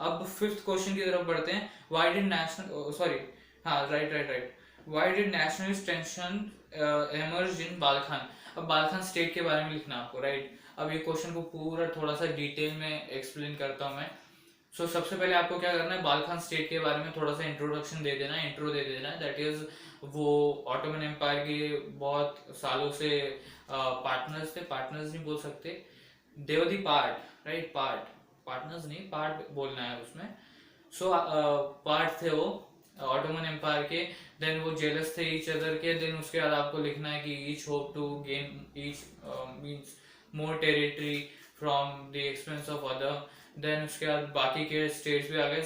अब fifth question की तरफ बढ़ते हैं। व्हाई डिड नेशनल सॉरी हाँ right why did nationalist tension emerge in Balkan. अब बाल्खान स्टेट के बारे में लिखना आपको, राइट। अब ये क्वेश्चन को पूरा थोड़ा सा डिटेल में एक्सप्लेन करता हूँ मैं। सबसे पहले आपको क्या करना है, बाल्खान स्टेट के बारे में थोड़ा सा इंट्रोडक्शन दे देना है, इंट्रो दे देना है। दैट इज वो ऑटोमन एम्पायर के बहुत सालों से पार्टनर्स थे, पार्टनर्स नहीं बोल सकते, they were the part, right, partners नहीं, पार्ट बोलना है उसमें। पार्ट थे वो ऑटोमन एम्पायर के। देन वो जेलस थे ईच अदर के। देन उसके बाद आपको लिखना है कि each hope to gain each means more territory from the expense of other. Then उसके बाद बाकी के स्टेट्स भी आ गए।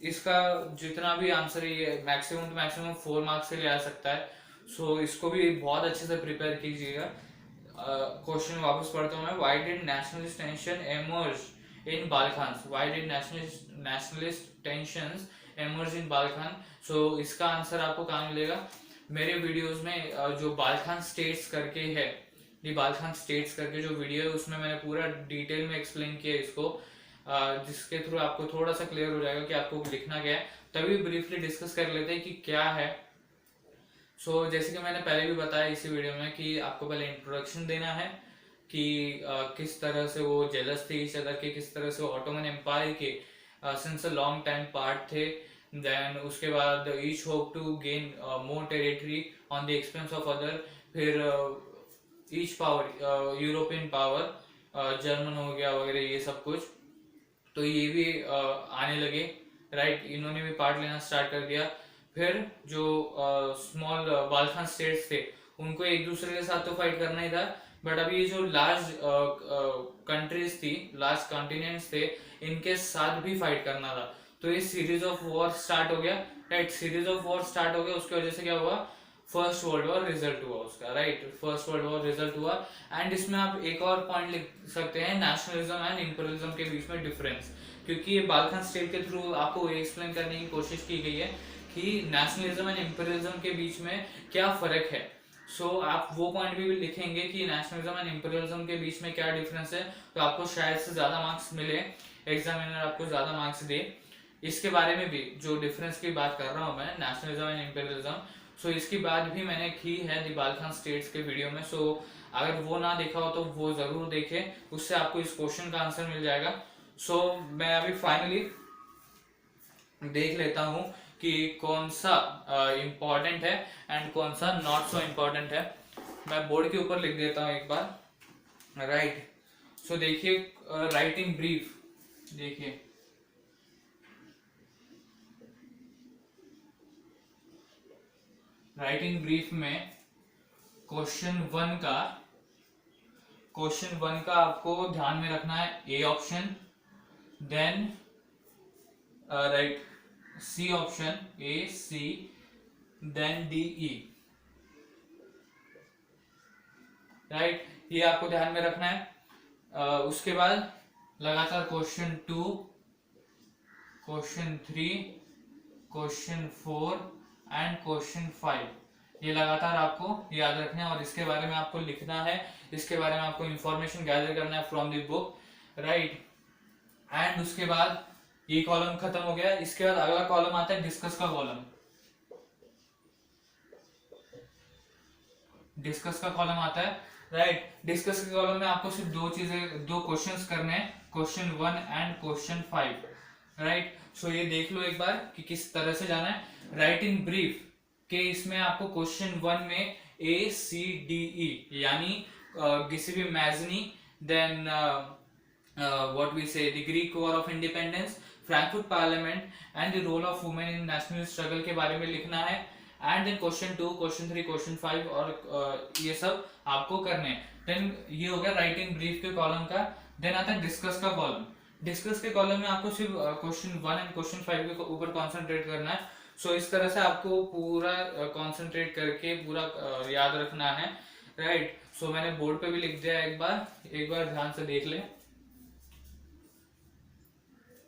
इसका जितना भी आंसर है ये मैक्सिमम टू मैक्सिमम 4 मार्क्स से ले आ सकता है। इसको भी बहुत अच्छे से प्रिपेयर कीजिएगा। क्वेश्चन वापस पढ़ता हूँ मैं। Why did nationalist tension emerge in Balkan, why did nationalist tensions emerge in Balkan. इसका आंसर आपको कहाँ मिलेगा, मेरे वीडियोस में जो बाल्खान स्टेट्स करके है, ये बाल्खान स्टेट्स करके जो वीडियो है उसमें मैंने पूरा डिटेल में एक्सप्लेन किया इसको, जिसके थ्रू आपको थोड़ा सा क्लियर हो जाएगा कि आपको लिखना क्या है। तभी ब्रीफली डिस्कस कर लेते हैं कि क्या है। जैसे कि मैंने पहले भी बताया इसी वीडियो में कि आपको पहले इंट्रोडक्शन देना है कि किस तरह से वो जेलस थे ईच अदर के, किस तरह से वो ऑटोमन एम्पायर के since a long time part थे। देन उसके बाद each hope to gain more territory on the expense of other. फिर each power, European power, German हो गया वगैरह ये सब कुछ, तो ये भी आने लगे, राइट, इन्होंने भी पार्ट लेना स्टार्ट कर दिया। फिर जो स्मॉल बाल्खान स्टेट्स थे उनको एक दूसरे के साथ तो फाइट करना ही था, बट अभी ये जो लार्ज कंट्रीज थी, लार्ज कॉन्टिनेंट्स थे, इनके साथ भी फाइट करना था। तो ये सीरीज ऑफ वॉर स्टार्ट हो गया, right, series of war start हो गया। उसकी वजह से क्या हुआ, फर्स्ट वर्ल्ड वॉर रिजल्ट हुआ उसका, right, first world war result हुआ। एंड इसमें आप एक और पॉइंट लिख सकते हैं, नेशनलिज्म एंड इंपीरियलिज्म के बीच में डिफरेंस, क्योंकि ये बाल्खान स्टेट के थ्रू आपको एक्सप्लेन करने की कोशिश की गई है कि नेशनलिज्म एंड इंपीरियलिज्म के बीच में क्या फर्क है। आप वो पॉइंट भी लिखेंगे कि नेशनलिज्म एंड इंपीरियलिज्म के बीच में क्या डिफरेंस है, तो आपको शायद से ज्यादा मार्क्स मिले, एग्जामिनर आपको ज्यादा मार्क्स दे। इसके बारे में भी जो डिफरेंस की बात कर रहा हूँ मैं, नेशनलिज्म एंड इंपीरियलिज्म, इसकी बात भी मैंने की है दी बाल्खान स्टेट्स के वीडियो में। अगर वो ना देखा हो तो वो जरूर देखे, उससे आपको इस क्वेश्चन का आंसर मिल जाएगा। मैं अभी फाइनली देख लेता हूँ कि कौन सा इम्पोर्टेंट है एंड कौन सा नॉट सो इम्पोर्टेंट है। मैं बोर्ड के ऊपर लिख देता हूँ एक बार, राइट। देखिए, राइटिंग ब्रीफ, देखिए राइटिंग ब्रीफ में क्वेश्चन वन का आपको ध्यान में रखना है A option, then right C option, A C, then D E, right, ये आपको ध्यान में रखना है। उसके बाद लगातार question 2, question 3, question 4 and question 5, ये लगातार आपको याद रखना है और इसके बारे में आपको लिखना है, इसके बारे में आपको इंफॉर्मेशन गैदर करना है from the book, right. And उसके बाद ये कॉलम खत्म हो गया। इसके बाद अगला कॉलम आता है डिस्कस का कॉलम। डिस्कस का कॉलम आता है, राइट। डिस्कस के कॉलम में आपको सिर्फ दो क्वेश्चंस करने हैं, क्वेश्चन 1 एंड क्वेश्चन 5, राइट। ये देख लो एक बार कि किस तरह से जाना है। राइटिंग ब्रीफ के इसमें आपको क्वेश्चन 1 में ए सी डी ई यानी किसी भी Mazzini, then what we say the Greek war of independence, Frankfurt parliament and the role of women in national struggle के बारे में लिखना है। And then question 2, question 3, question 5 और ये सब आपको करने हैं। देन ये हो गया राइटिंग ब्रीफ के कॉलम का। देन आता है डिस्कस का कॉलम। डिस्कस के कॉलम में आपको सिर्फ क्वेश्चन 1 एंड क्वेश्चन 5 के ऊपर कॉन्सेंट्रेट करना है। इस तरह से आपको पूरा कॉन्सेंट्रेट करके पूरा याद रखना है, राइट। मैंने बोर्ड पे भी लिख दिया, एक बार ध्यान से देख ले।